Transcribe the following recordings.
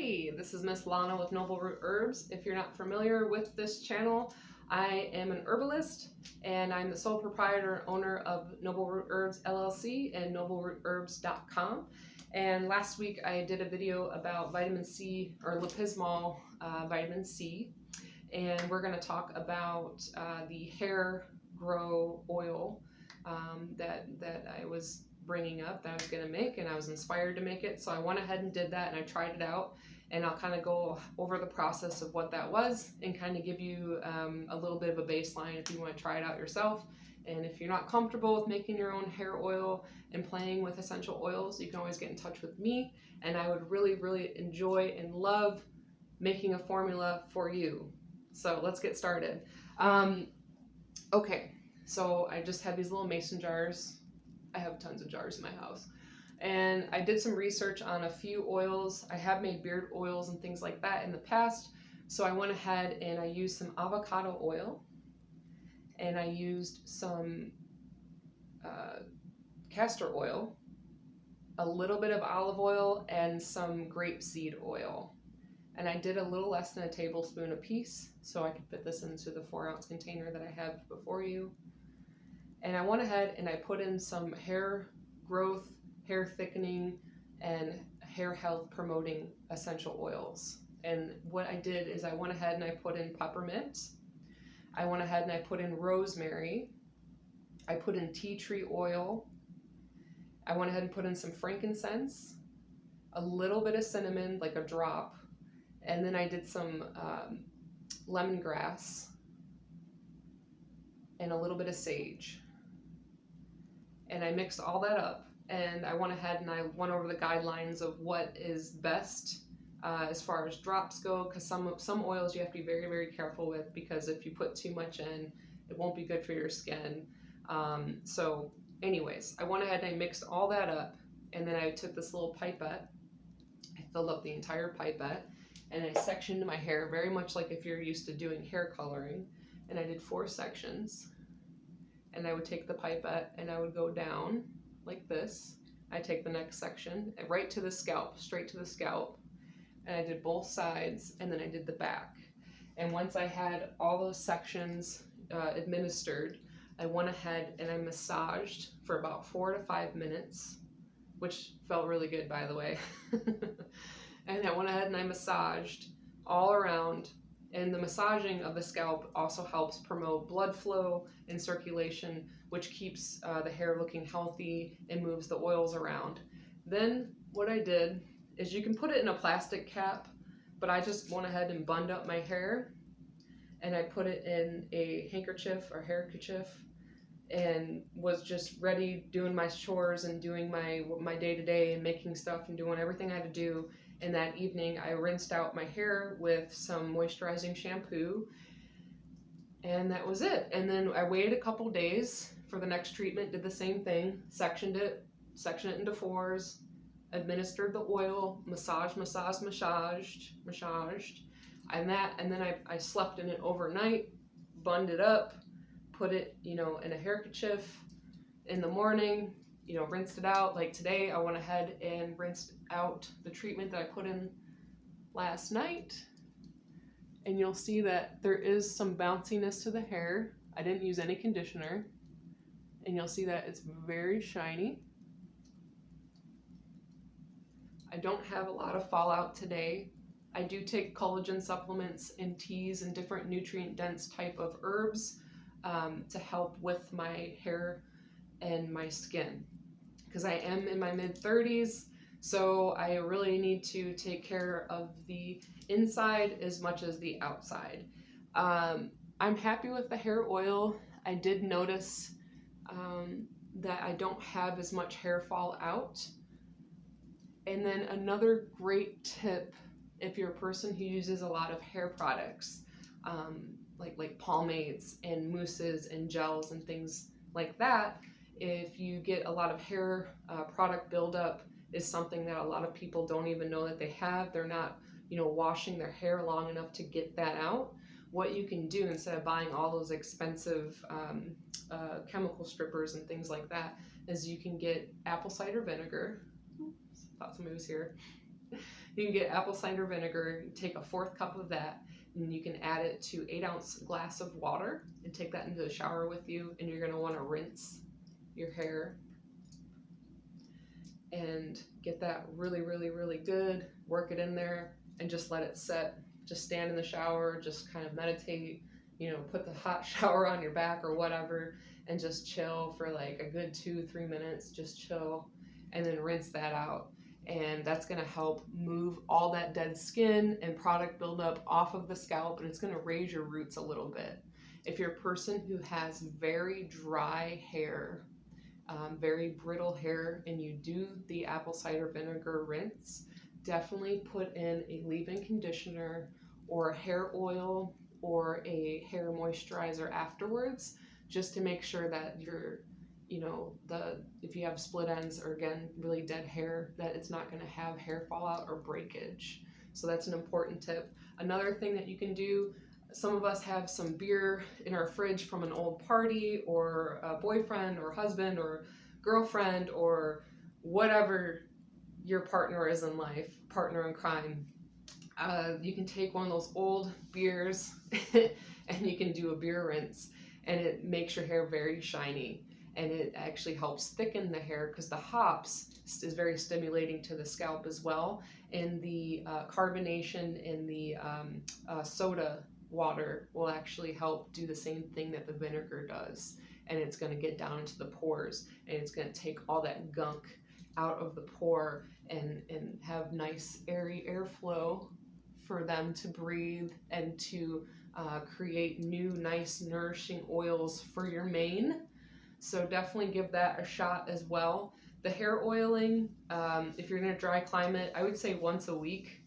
Hey, this is Miss Lana with Noble Root Herbs. If you're not familiar with this channel, I am an herbalist and I'm the sole proprietor and owner of Noble Root Herbs LLC and noblerootherbs.com. And last week I did a video about vitamin C or Lipismol vitamin C, and we're going to talk about the hair grow oil that I was bringing up that I was going to make, and I was inspired to make it, so I went ahead and did that, and I tried it out, and I'll kind of go over the process of what that was and kind of give you a little bit of a baseline if you want to try it out yourself. And if you're not comfortable with making your own hair oil and playing with essential oils, you can always get in touch with me, and I would really enjoy and love making a formula for you. So let's get started. Okay, so I just have these little mason jars. I have tons of jars in my house. And I did some research on a few oils. I have made beard oils and things like that in the past. So I went ahead and I used some avocado oil, and I used some castor oil, a little bit of olive oil, and some grapeseed oil. And I did a little less than a tablespoon a piece so I could fit this into the 4-ounce container that I have before you. And I went ahead and I put in some hair growth, hair thickening, and hair health promoting essential oils. And what I did is I went ahead and I put in peppermint. I went ahead and I put in rosemary. I put in tea tree oil. I went ahead and put in some frankincense, a little bit of cinnamon, like a drop. And then I did some lemongrass and a little bit of sage. And I mixed all that up, and I went ahead and I went over the guidelines of what is best as far as drops go, because some oils you have to be very careful with, because if you put too much in, it won't be good for your skin. So anyways, I went ahead and I mixed all that up, and then I took this little pipette, I filled up the entire pipette, and I sectioned my hair very much like if you're used to doing hair coloring, and I did 4 sections. And I would take the pipette and I would go down like this. I take the next section right to the scalp, straight to the scalp. And I did both sides, and then I did the back. And once I had all those sections administered, I went ahead and I massaged for about 4 to 5 minutes, which felt really good, by the way. And I went ahead and I massaged all around. And the massaging of the scalp also helps promote blood flow and circulation, which keeps the hair looking healthy and moves the oils around. Then what I did is, you can put it in a plastic cap, but I just went ahead and bunned up my hair, and I put it in a handkerchief or hairkerchief, and was just ready doing my chores and doing my day-to-day and making stuff and doing everything I had to do. And that evening I rinsed out my hair with some moisturizing shampoo, and that was it. And then I waited a couple days for the next treatment, did the same thing, sectioned it into 4s, administered the oil, massaged, and then I slept in it overnight, bunned it up, put it, in a handkerchief in the morning, rinsed it out. Like today, I went ahead and rinsed out the treatment that I put in last night, and you'll see that there is some bounciness to the hair. I didn't use any conditioner, and you'll see that it's very shiny. I don't have a lot of fallout today. I do take collagen supplements and teas and different nutrient-dense type of herbs to help with my hair and my skin, because I am in my mid-30s, so I really need to take care of the inside as much as the outside. I'm happy with the hair oil. I did notice that I don't have as much hair fall out. And then another great tip, if you're a person who uses a lot of hair products, like pomades and mousses and gels and things like that, if you get a lot of hair product buildup, is something that a lot of people don't even know that they have. They're not, washing their hair long enough to get that out. What you can do, instead of buying all those expensive chemical strippers and things like that, is you can get apple cider vinegar. Thought somebody was here. You can get apple cider vinegar, take a 1/4 cup of that, and you can add it to 8-ounce glass of water and take that into the shower with you. And you're going to want to rinse your hair and get that really, really, really good. Work it in there and just let it set. Just stand in the shower, just kind of meditate, you know, put the hot shower on your back or whatever, and just chill for like a good 2-3 minutes. Just chill and then rinse that out. And that's going to help move all that dead skin and product buildup off of the scalp, and it's going to raise your roots a little bit. If you're a person who has very dry hair, very brittle hair, and you do the apple cider vinegar rinse, definitely put in a leave-in conditioner or a hair oil or a hair moisturizer afterwards, just to make sure that you're, you know, if you have split ends or again really dead hair, that it's not going to have hair fallout or breakage. So that's an important tip. Another thing that you can do, some of us have some beer in our fridge from an old party, or a boyfriend or husband or girlfriend or whatever your partner is in life, partner in crime. You can take one of those old beers and you can do a beer rinse, and it makes your hair very shiny. And it actually helps thicken the hair because the hops is very stimulating to the scalp as well. And the carbonation in the soda water will actually help do the same thing that the vinegar does. And it's going to get down into the pores, and it's going to take all that gunk out of the pore and have nice airy airflow for them to breathe and to create new, nice, nourishing oils for your mane. So definitely give that a shot as well. The hair oiling, if you're in a dry climate, I would say once a week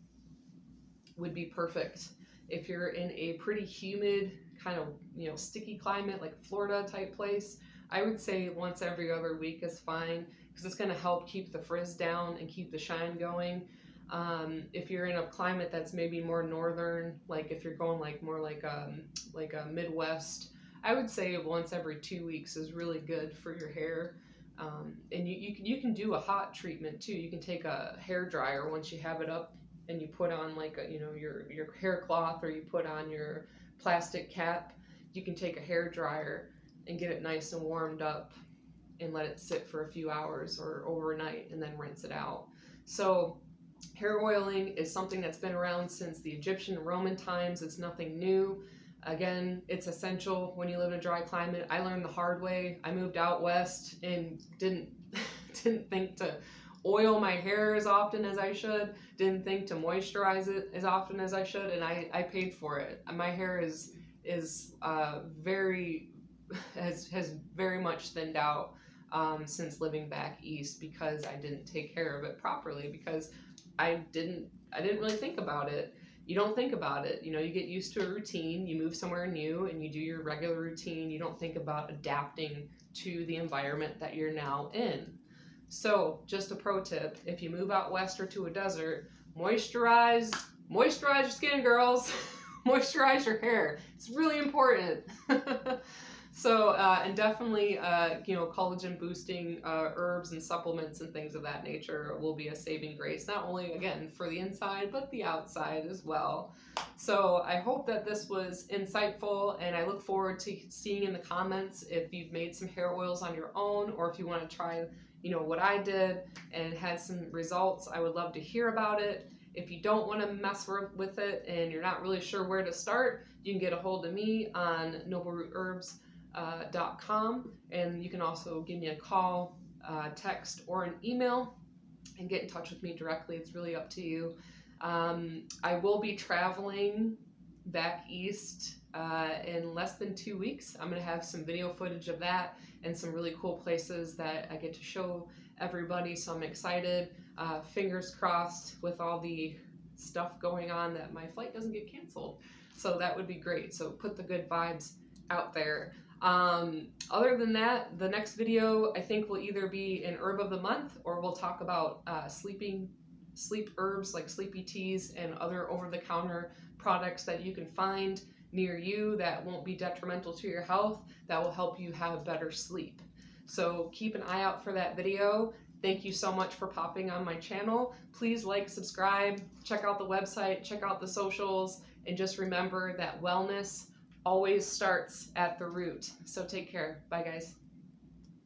would be perfect. If you're in a pretty humid, kind of, you know, sticky climate like Florida type place, I would say once every other week is fine, because it's going to help keep the frizz down and keep the shine going. If you're in a climate that's maybe more northern, like if you're going like more like a Midwest, I would say once every 2 weeks is really good for your hair. And you can do a hot treatment too. You can take a hair dryer once you have it up, and you put on like a, you know, your hair cloth, or you put on your plastic cap. You can take a hair dryer and get it nice and warmed up and let it sit for a few hours or overnight, and then rinse it out. So hair oiling is something that's been around since the Egyptian and Roman times. It's nothing new. Again, it's essential when you live in a dry climate. I learned the hard way. I moved out west and didn't think to oil my hair as often as I should, didn't think to moisturize it as often as I should, and I paid for it. My hair has very much thinned out since living back east, because I didn't take care of it properly, because I didn't really think about it. You don't think about it. You know, you get used to a routine, you move somewhere new and you do your regular routine. You don't think about adapting to the environment that you're now in. So just a pro tip, if you move out west or to a desert, moisturize your skin, girls. Moisturize your hair. It's really important. So, and definitely, you know, collagen boosting herbs and supplements and things of that nature will be a saving grace, not only, again, for the inside, but the outside as well. So I hope that this was insightful, and I look forward to seeing in the comments if you've made some hair oils on your own, or if you want to try, you know, what I did and had some results. I would love to hear about it. If you don't want to mess with it and you're not really sure where to start, you can get a hold of me on NobleRootHerbs.com, and you can also give me a call, text, or an email and get in touch with me directly. It's really up to you. I will be traveling back east in less than 2 weeks. I'm going to have some video footage of that and some really cool places that I get to show everybody, so I'm excited. Fingers crossed with all the stuff going on that my flight doesn't get canceled. So that would be great. So put the good vibes out there. Other than that, the next video I think will either be an herb of the month, or we'll talk about sleep herbs like sleepy teas and other over-the-counter products that you can find near you that won't be detrimental to your health, that will help you have better sleep. So keep an eye out for that video. Thank you so much for popping on my channel. Please like, subscribe, check out the website, check out the socials, and just remember that wellness always starts at the root. So take care. Bye, guys.